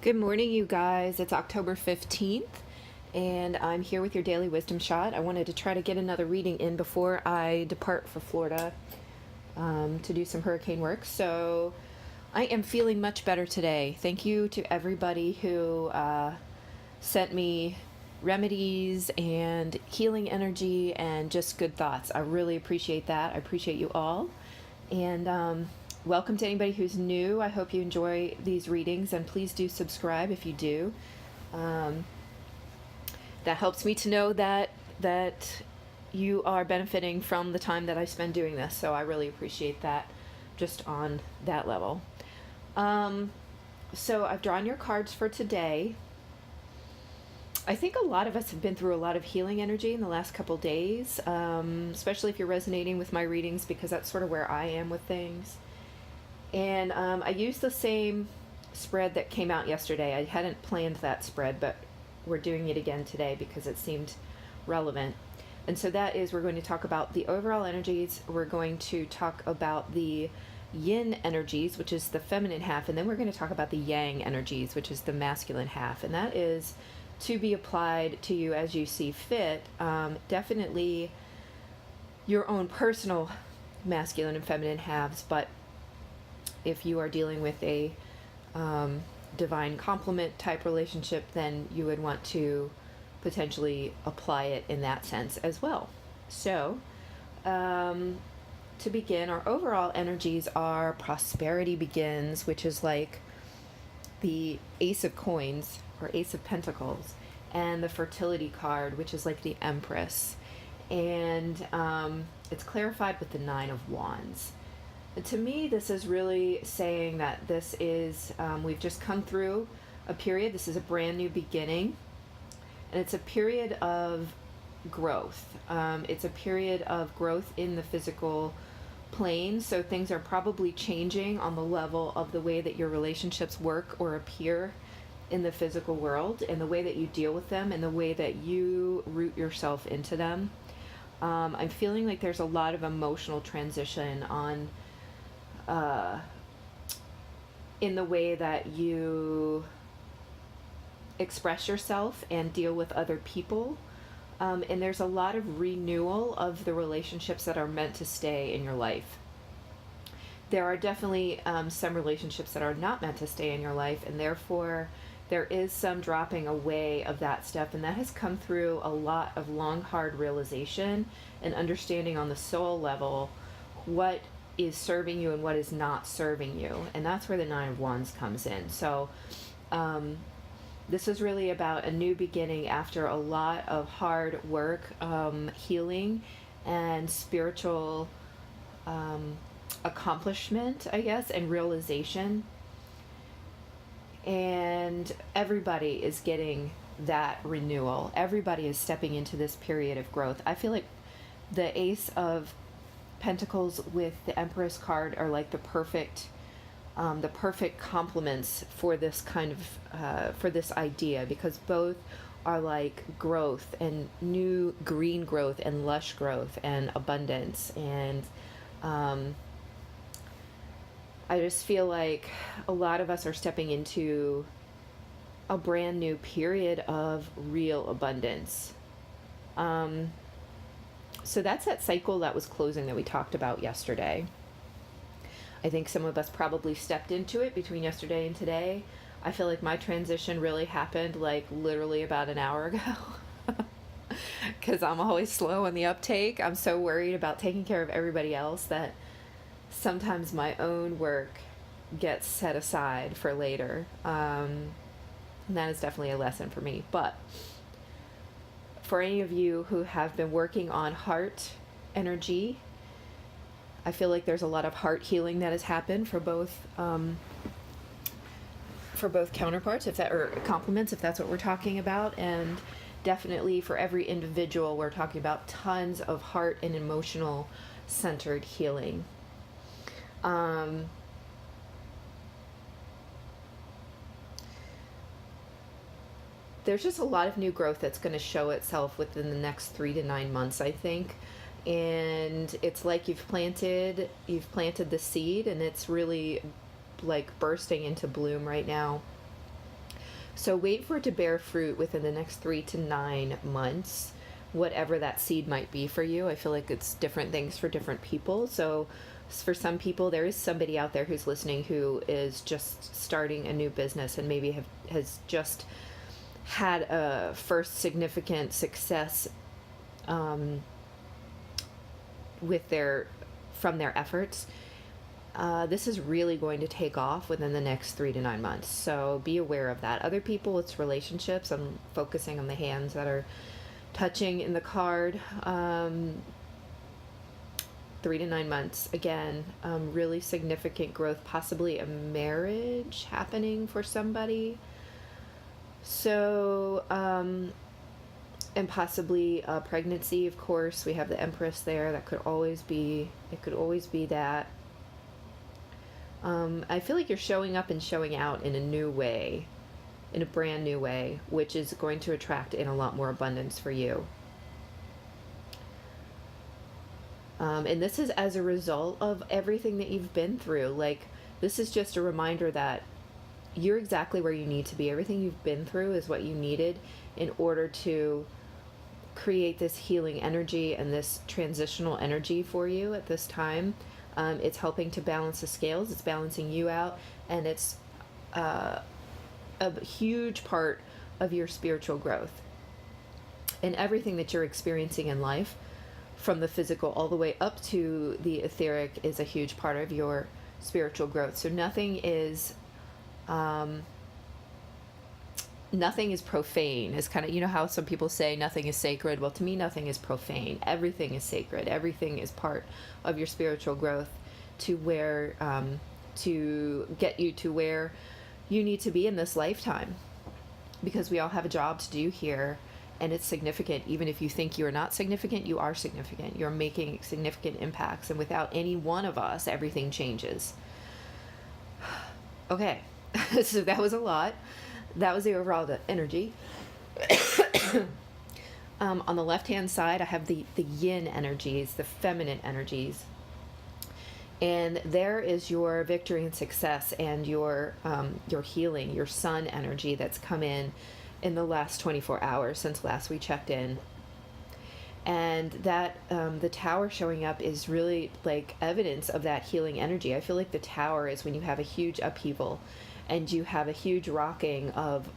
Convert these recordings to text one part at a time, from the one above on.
Good morning, you guys. It's October 15th, and I'm here with your daily wisdom shot. I wanted to try to get another reading in before I depart for Florida to do some hurricane work. So I am feeling much better today. Thank you to everybody who sent me remedies and healing energy and just good thoughts. I really appreciate that. I appreciate you all. And welcome to anybody who's new. I hope you enjoy these readings, and please do subscribe if you do. That helps me to know that you are benefiting from the time that I spend doing this. So I really appreciate that, just on that level. So I've drawn your cards for today. I think a lot of us have been through a lot of healing energy in the last couple days, especially if you're resonating with my readings, because that's sort of where I am with things. And I used the same spread that came out yesterday. I hadn't planned that spread, but we're doing it again today because it seemed relevant. And so that is, we're going to talk about the overall energies. We're going to talk about the yin energies, which is the feminine half, and then we're going to talk about the yang energies, which is the masculine half. And that is to be applied to you as you see fit. Definitely your own personal masculine and feminine halves, but if you are dealing with a divine complement type relationship, then you would want to potentially apply it in that sense as well. So, to begin, our overall energies are prosperity begins, which is like the Ace of Coins or Ace of Pentacles, and the fertility card, which is like the Empress. And it's clarified with the Nine of Wands. To me, this is really saying that this is, we've just come through a period. This is a brand new beginning, and it's a period of growth. It's a period of growth in the physical plane, so things are probably changing on the level of the way that your relationships work or appear in the physical world, and the way that you deal with them, and the way that you root yourself into them. I'm feeling like there's a lot of emotional transition on in the way that you express yourself and deal with other people. And there's a lot of renewal of the relationships that are meant to stay in your life. There are definitely some relationships that are not meant to stay in your life, and therefore there is some dropping away of that stuff, and that has come through a lot of long, hard realization and understanding on the soul level what is serving you and what is not serving you. And that's where the Nine of Wands comes in. So this is really about a new beginning after a lot of hard work, healing, and spiritual accomplishment, I guess, and realization. And everybody is getting that renewal. Everybody is stepping into this period of growth. I feel like the Ace of Pentacles with the Empress card are like the perfect complements for this kind of for this idea, because both are like growth and new green growth and lush growth and abundance. And I just feel like a lot of us are stepping into a brand new period of real abundance. So that's that cycle that was closing that we talked about yesterday. I think some of us probably stepped into it between yesterday and today. I feel like my transition really happened like literally about an hour ago. Because I'm always slow on the uptake. I'm so worried about taking care of everybody else that sometimes my own work gets set aside for later. And that is definitely a lesson for me. But for any of you who have been working on heart energy, I feel like there's a lot of heart healing that has happened for both counterparts, if that, or complements, if that's what we're talking about. And definitely for every individual, we're talking about tons of heart and emotional centered healing. There's just a lot of new growth that's going to show itself within the next 3 to 9 months, I think. And it's like you've planted the seed, and it's really like bursting into bloom right now. So wait for it to bear fruit within the next 3 to 9 months, whatever that seed might be for you. I feel like it's different things for different people. So for some people, there is somebody out there who's listening who is just starting a new business and maybe has just had a first significant success from their efforts. This is really going to take off within the next 3 to 9 months. So be aware of that. Other people, it's relationships. I'm focusing on the hands that are touching in the card. 3 to 9 months. Again, really significant growth, possibly a marriage happening for somebody. So, and possibly a pregnancy, of course. We have the Empress there. It could always be that. I feel like you're showing up and showing out in a new way, in a brand new way, which is going to attract in a lot more abundance for you. And this is as a result of everything that you've been through. Like, this is just a reminder that you're exactly where you need to be. Everything you've been through is what you needed in order to create this healing energy and this transitional energy for you at this time. It's helping to balance the scales. It's balancing you out, and it's a huge part of your spiritual growth. And everything that you're experiencing in life, from the physical all the way up to the etheric, is a huge part of your spiritual growth. So nothing is profane. It's kind of, you know how some people say nothing is sacred? Well, to me, nothing is profane. Everything is sacred. Everything is part of your spiritual growth to get you to where you need to be in this lifetime. Because we all have a job to do here, and it's significant. Even if you think you're not significant, you are significant. You're making significant impacts, and without any one of us, everything changes. Okay, so that was a lot. That was the overall energy. On the left-hand side, I have the yin energies, the feminine energies. And there is your victory and success and your healing, your sun energy that's come in the last 24 hours since last we checked in. And that the tower showing up is really like evidence of that healing energy. I feel like the tower is when you have a huge upheaval and you have a huge rocking of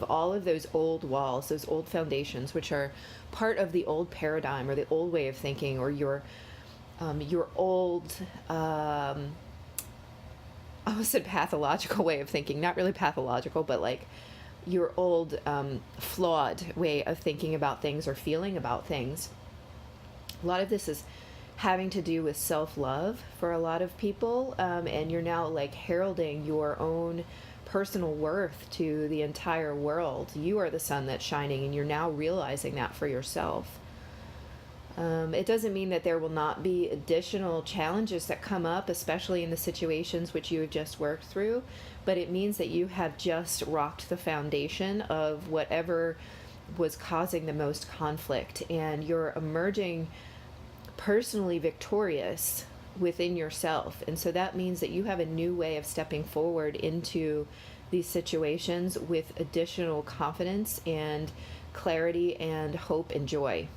all of those old walls, those old foundations, which are part of the old paradigm or the old way of thinking, or your old, I almost said pathological way of thinking, not really pathological, but like your old flawed way of thinking about things or feeling about things. A lot of this is having to do with self-love for a lot of people, and you're now like heralding your own personal worth to the entire world. You are the sun that's shining, and you're now realizing that for yourself. It doesn't mean that there will not be additional challenges that come up, especially in the situations which you have just worked through, but it means that you have just rocked the foundation of whatever was causing the most conflict, and you're emerging personally victorious within yourself. And so that means that you have a new way of stepping forward into these situations with additional confidence and clarity and hope and joy.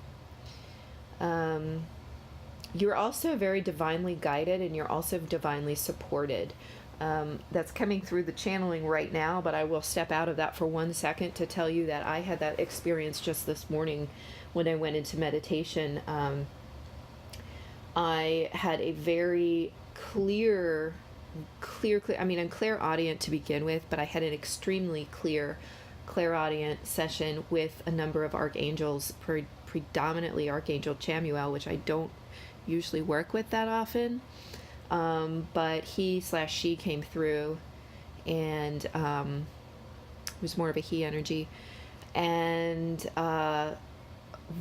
You're also very divinely guided, and you're also divinely supported. That's coming through the channeling right now, but I will step out of that for 1 second to tell you that I had that experience just this morning when I went into meditation. I had a very clear, I mean, I'm clairaudient to begin with, but I had an extremely clear clairaudient session with a number of archangels, predominantly Archangel Chamuel, which I don't usually work with that often. But he/she came through, and it was more of a he energy, and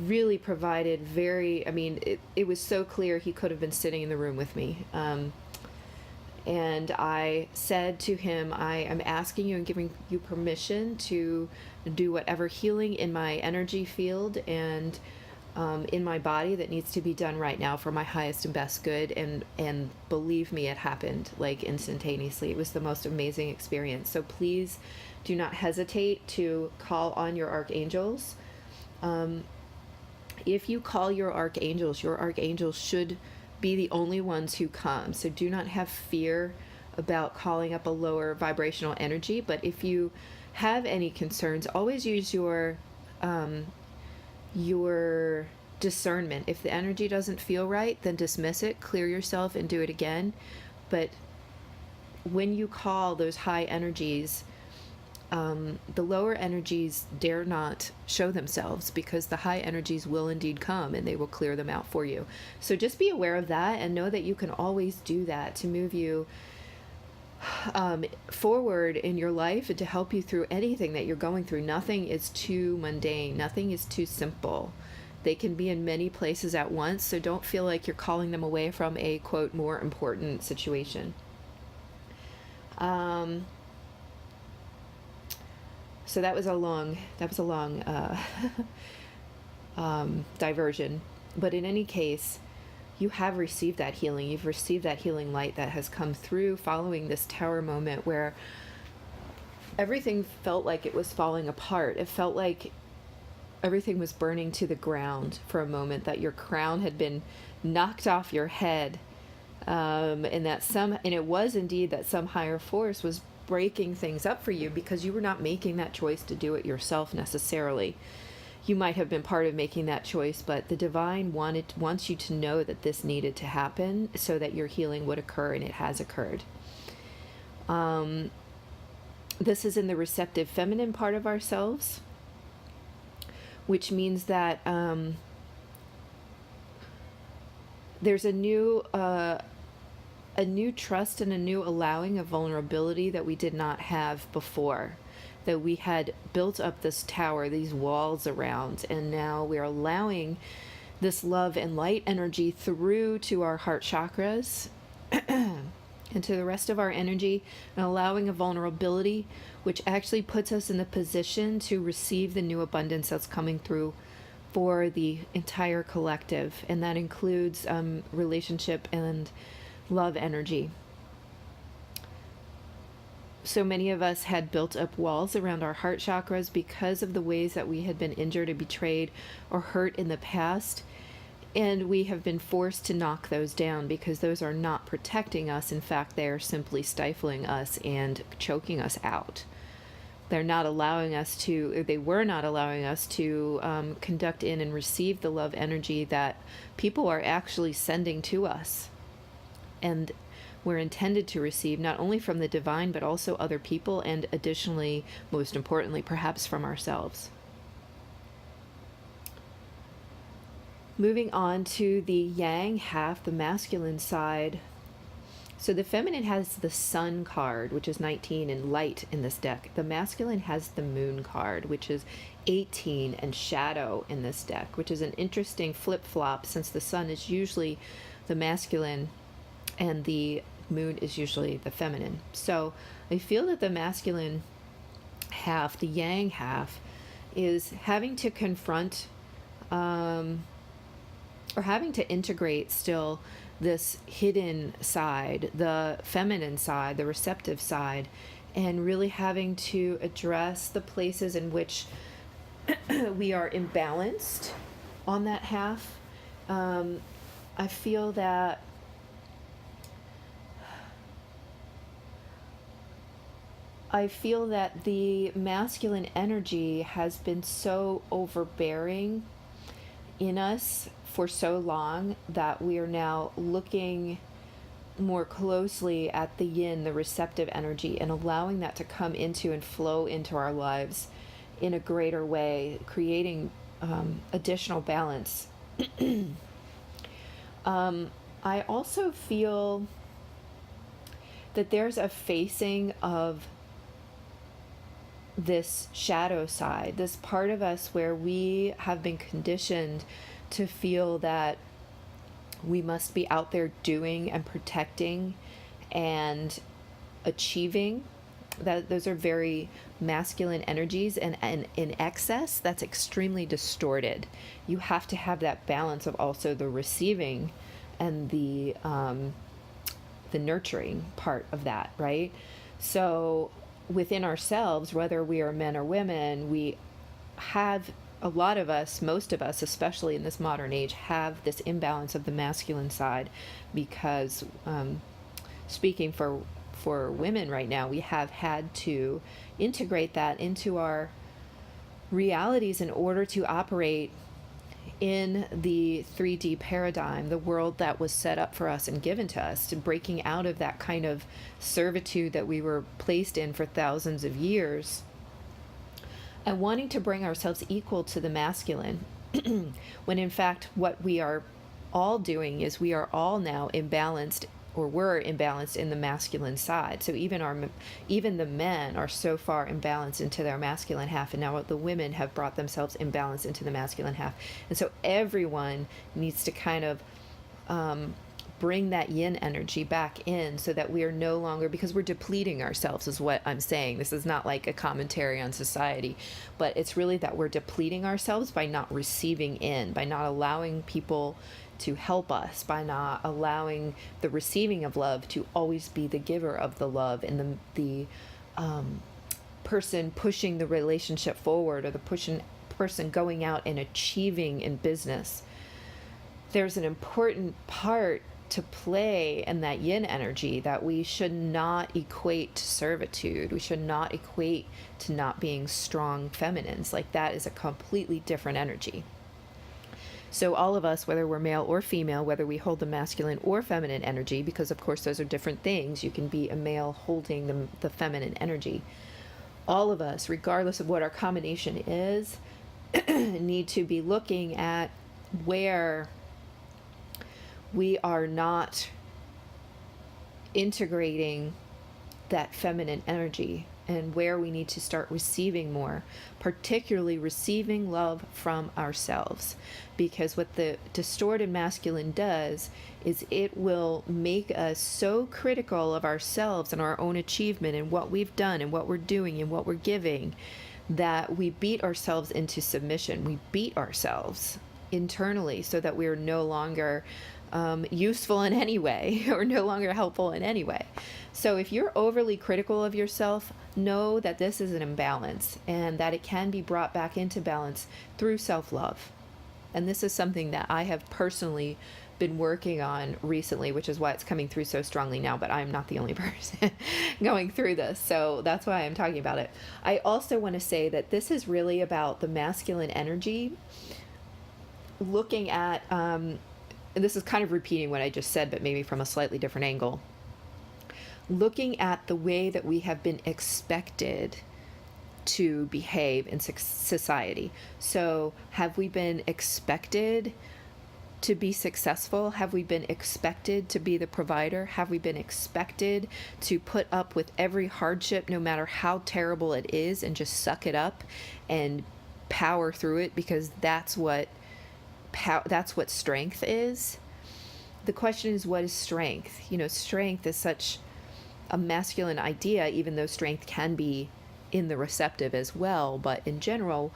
really provided it was so clear he could have been sitting in the room with me. And I said to him, I am asking you and giving you permission to do whatever healing in my energy field and in my body that needs to be done right now for my highest and best good. And believe me, it happened like instantaneously. It was the most amazing experience. So please do not hesitate to call on your archangels. If you call your archangels should be the only ones who come. So do not have fear about calling up a lower vibrational energy. But if you have any concerns, always use your discernment. If the energy doesn't feel right, then dismiss it, clear yourself, and do it again. But when you call those high energies, the lower energies dare not show themselves, because the high energies will indeed come and they will clear them out for you. So just be aware of that and know that you can always do that to move you forward in your life and to help you through anything that you're going through. Nothing is too mundane. Nothing is too simple. They can be in many places at once, so don't feel like you're calling them away from a, quote, more important situation. So that was a long diversion. But in any case, you have received that healing. You've received that healing light that has come through following this tower moment where everything felt like it was falling apart. It felt like everything was burning to the ground for a moment, that your crown had been knocked off your head. And it was indeed that some higher force was breaking things up for you, because you were not making that choice to do it yourself necessarily. You might have been part of making that choice, but the divine wants you to know that this needed to happen so that your healing would occur, and it has occurred. This is in the receptive feminine part of ourselves, which means that there's a new trust and a new allowing of vulnerability that we did not have before. That we had built up this tower, these walls around, and now we're allowing this love and light energy through to our heart chakras and to the rest of our energy, and allowing a vulnerability which actually puts us in the position to receive the new abundance that's coming through for the entire collective. And that includes relationship and love energy. So many of us had built up walls around our heart chakras because of the ways that we had been injured or betrayed or hurt in the past. And we have been forced to knock those down, because those are not protecting us. In fact, they are simply stifling us and choking us out. They were not allowing us to conduct in and receive the love energy that people are actually sending to us. And we're intended to receive, not only from the divine, but also other people, and additionally, most importantly, perhaps from ourselves. Moving on to the yang half, the masculine side. So the feminine has the sun card, which is 19 and light in this deck. The masculine has the moon card, which is 18 and shadow in this deck, which is an interesting flip-flop, since the sun is usually the masculine and the moon is usually the feminine. So I feel that the masculine half, the yang half, is having to confront or having to integrate still this hidden side, the feminine side, the receptive side, and really having to address the places in which we are imbalanced on that half. I feel that the masculine energy has been so overbearing in us for so long that we are now looking more closely at the yin, the receptive energy, and allowing that to come into and flow into our lives in a greater way, creating additional balance. I also feel that there's a facing of this shadow side, this part of us where we have been conditioned to feel that we must be out there doing and protecting and achieving those are very masculine energies, and in excess, that's extremely distorted. You have to have that balance of also the receiving and the nurturing part of that, right? So within ourselves, whether we are men or women, we have, a lot of us, most of us, especially in this modern age, have this imbalance of the masculine side because, speaking for women right now, we have had to integrate that into our realities in order to operate in the 3D paradigm, the world that was set up for us and given to us, to breaking out of that kind of servitude that we were placed in for thousands of years, and wanting to bring ourselves equal to the masculine, when in fact what we are all doing is we are all now imbalanced, or were imbalanced in the masculine side. So even the men are so far imbalanced into their masculine half, and now the women have brought themselves imbalanced into the masculine half. And so everyone needs to kind of bring that yin energy back in, so that we are no longer, because we're depleting ourselves, is what I'm saying. This is not like a commentary on society, but it's really that we're depleting ourselves by not receiving in, by not allowing people to help us, by not allowing the receiving of love to always be the giver of the love, and the person pushing the relationship forward, or the person going out and achieving in business. There's an important part to play in that yin energy that we should not equate to servitude. We should not equate to not being strong feminines. Like, that is a completely different energy. So all of us, whether we're male or female, whether we hold the masculine or feminine energy, because of course those are different things. You can be a male holding the feminine energy. All of us, regardless of what our combination is, need to be looking at where we are not integrating that feminine energy, and where we need to start receiving more, particularly receiving love from ourselves. Because what the distorted masculine does is it will make us so critical of ourselves and our own achievement and what we've done and what we're doing and what we're giving, that we beat ourselves into submission. We beat ourselves internally so that we're no longer useful in any way, or no longer helpful in any way. So if you're overly critical of yourself, know that this is an imbalance, and that it can be brought back into balance through self-love. And this is something that I have personally been working on recently, which is why it's coming through so strongly now, but I'm not the only person going through this. So that's why I'm talking about it. I also want to say that this is really about the masculine energy, looking at, and this is kind of repeating what I just said, but maybe from a slightly different angle. Looking at the way that we have been expected to behave in society. So have we been expected to be successful? Have we been expected to be the provider? Have we been expected to put up with every hardship, no matter how terrible it is, and just suck it up and power through it, because that's what strength is? The question is, what is strength? Strength is such a masculine idea, even though strength can be in the receptive as well. But in general,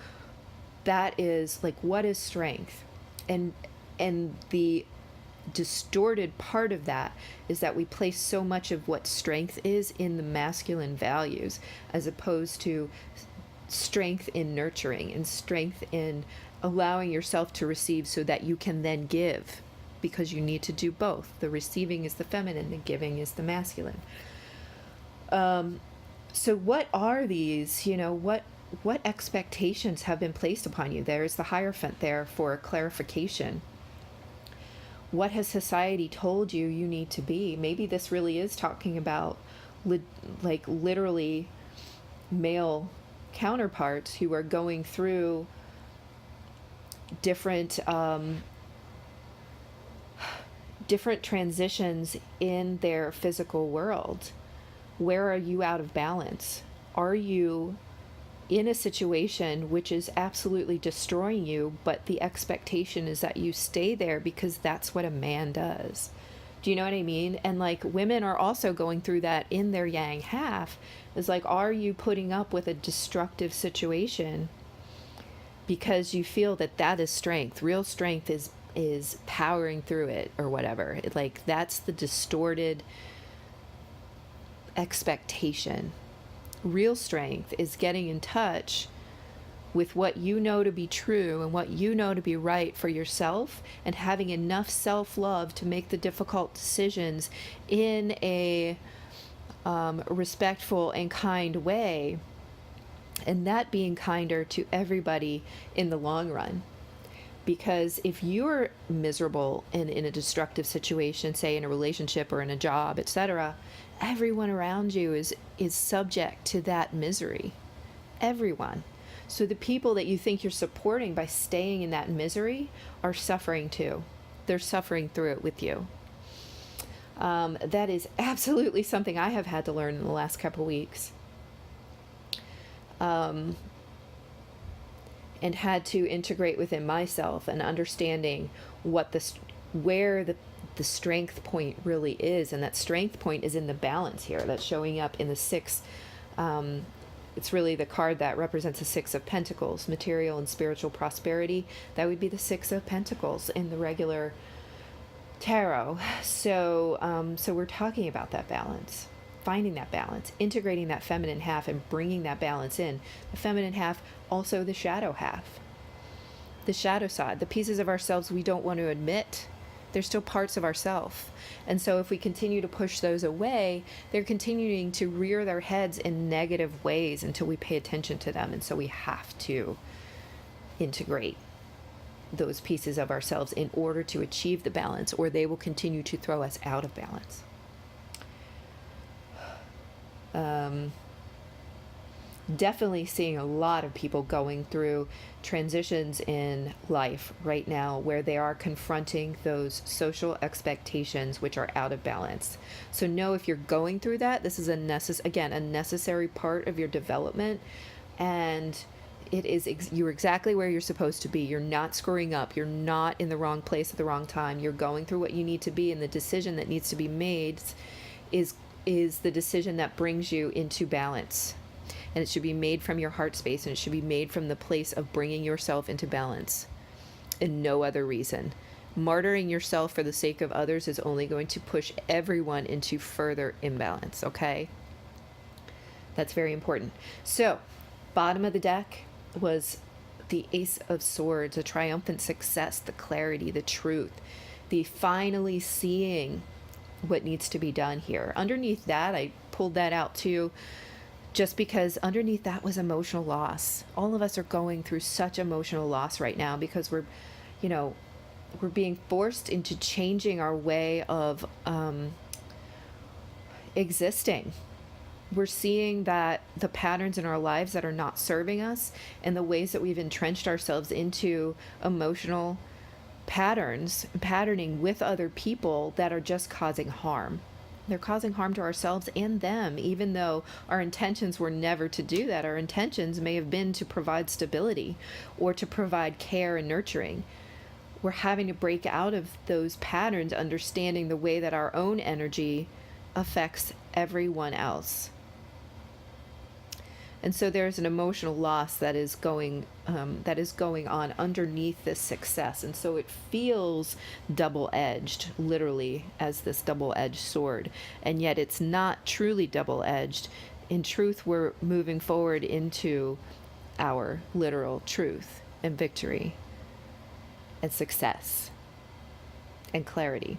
that is like, what is strength? And the distorted part of that is that we place so much of what strength is in the masculine values, as opposed to strength in nurturing and strength in allowing yourself to receive so that you can then give, because you need to do both. The receiving is the feminine, the giving is the masculine. So what are these, what expectations have been placed upon you? There's the Hierophant there for clarification. What has society told you need to be? Maybe this really is talking about literally male counterparts who are going through different transitions in their physical world. Where are you out of balance? Are you in a situation which is absolutely destroying you, but the expectation is that you stay there because that's what a man does? Do you know what I mean? And like women are also going through that in their yang half. Is like, are you putting up with a destructive situation because you feel that that is strength? Real strength is powering through it or whatever. Like that's the distorted expectation. Real strength is getting in touch with what you know to be true and what you know to be right for yourself, and having enough self-love to make the difficult decisions in a respectful and kind way, and that being kinder to everybody in the long run. Because if you're miserable and in a destructive situation, say in a relationship or in a job, etc., everyone around you is subject to that misery. Everyone. So the people that you think you're supporting by staying in that misery are suffering too. They're suffering through it with you. That is absolutely something I have had to learn in the last couple of weeks. And had to integrate within myself, and understanding where the strength point really is. And that strength point is in the balance here. That's showing up in the six. It's really the card that represents the Six of Pentacles, material and spiritual prosperity. That would be the Six of Pentacles in the regular tarot. So, so we're talking about that balance, finding that balance, integrating that feminine half and bringing that balance in. The feminine half, also the shadow half, the shadow side, the pieces of ourselves we don't want to admit. They're still parts of ourself. And so if we continue to push those away, they're continuing to rear their heads in negative ways until we pay attention to them. And so we have to integrate those pieces of ourselves in order to achieve the balance, or they will continue to throw us out of balance. Definitely seeing a lot of people going through transitions in life right now where they are confronting those social expectations which are out of balance. So know if you're going through that, this is a necessary part of your development, and it is you're exactly where you're supposed to be. You're not screwing up. You're not in the wrong place at the wrong time. You're going through what you need to be, and the decision that needs to be made is the decision that brings you into balance. And it should be made from your heart space, and it should be made from the place of bringing yourself into balance, and no other reason. Martyring yourself for the sake of others is only going to push everyone into further imbalance, okay? That's very important. So, bottom of the deck was the Ace of Swords, a triumphant success, the clarity, the truth, the finally seeing what needs to be done here. Underneath that, I pulled that out too, just because underneath that was emotional loss. All of us are going through such emotional loss right now because we're being forced into changing our way of existing. We're seeing that the patterns in our lives that are not serving us, and the ways that we've entrenched ourselves into emotional patterning with other people that are just causing harm. They're causing harm to ourselves and them, even though our intentions were never to do that. Our intentions may have been to provide stability or to provide care and nurturing. We're having to break out of those patterns, understanding the way that our own energy affects everyone else. And so there's an emotional loss that is going on underneath this success. And so it feels double-edged, literally, as this double-edged sword. And yet it's not truly double-edged. In truth, we're moving forward into our literal truth and victory and success and clarity.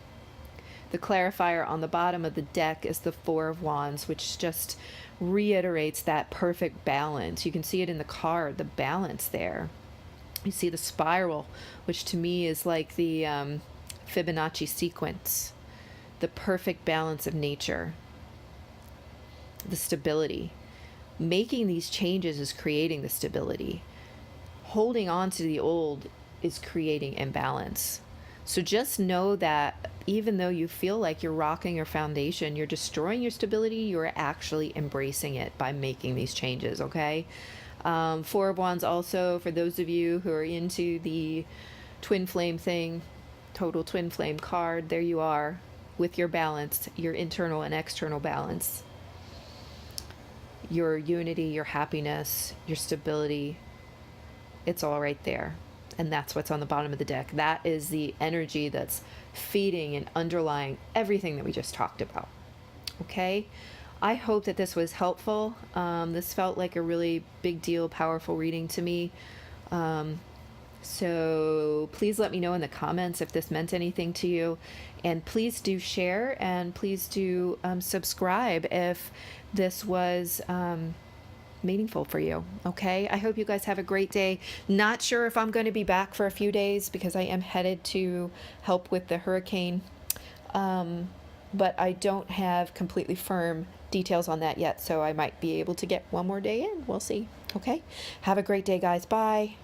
The clarifier on the bottom of the deck is the Four of Wands, which just reiterates that perfect balance. You can see it in the card, the balance there. You see the spiral, which to me is like the Fibonacci sequence, the perfect balance of nature, the stability. Making these changes is creating the stability. Holding on to the old is creating imbalance. So just know that even though you feel like you're rocking your foundation, you're destroying your stability, you're actually embracing it by making these changes, okay? Four of Wands also, for those of you who are into the twin flame thing, total twin flame card, there you are. with your balance, your internal and external balance, your unity, your happiness, your stability. It's all right there. And that's what's on the bottom of the deck. That is the energy that's feeding and underlying everything that we just talked about. Okay? I hope that this was helpful. This felt like a really big deal, powerful reading to me. So please let me know in the comments if this meant anything to you. And please do share, and please do subscribe if this was meaningful for you. Okay? I hope you guys have a great day. Not sure if I'm going to be back for a few days because I am headed to help with the hurricane. But I don't have completely firm details on that yet, so I might be able to get one more day in. We'll see. Okay? Have a great day, guys. Bye.